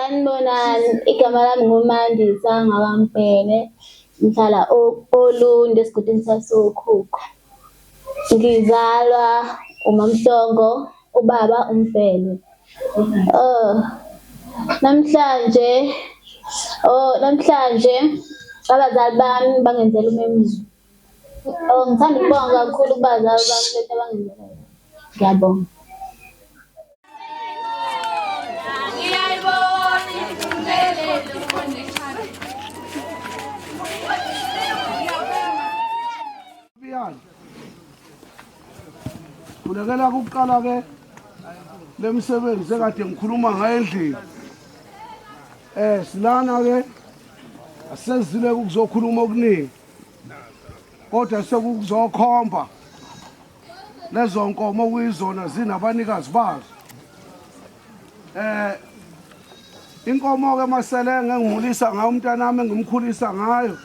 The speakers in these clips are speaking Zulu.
Sanibonani, igama lami nguMandisa ngakaMfene. Ngihlala Olundi esigodini saseWukhukhu. Ngizalwa uMaMhlongo, ubaba uMfene. Namhlanje namhlanje abazali bami bangenzela umemulo. Ngithanda ukubonga kakhulu kubazali bami lento abangenzela yona. Ngiyabonga. Kulekela ukuqala ke lemsebenzi ekade ngikhuluma ngayo endlini. Silana ke asizile ukuzokhuluma okuningi. Kodwa sekuzokhomba lezo nkomo okuyizona zinabanikazi bazo. Inkomo ke masele ngengimulisa ngayo umntana wami engimkhulisa ngayo.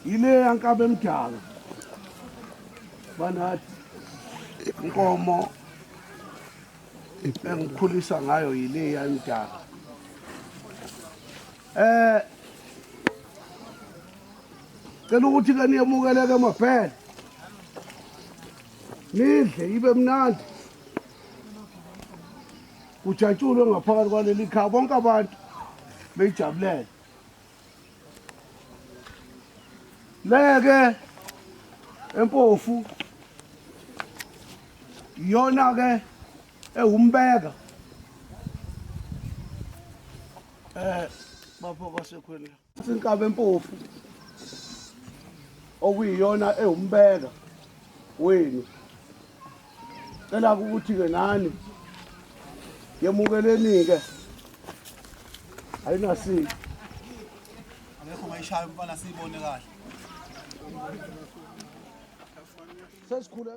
Ile yankabe emdaka. Banathi inkomo engikhulisa ngayo yile yandaka. Cela ukuthi ke niyemukeleke maphela. Nidle ibe mnandi. Kujatshulwe ngaphakathi kwaleli khaya bonke abantu bejabulele. Leke empofu iyona ke ewumbeka bapho basekhwele sinkabe empofu okuyiyona ewumbeka wenu. Cela ukuthi ke nani yemukeleni ke ayinasini Akekho mayishaya umfana siyibone kahle. sesikhule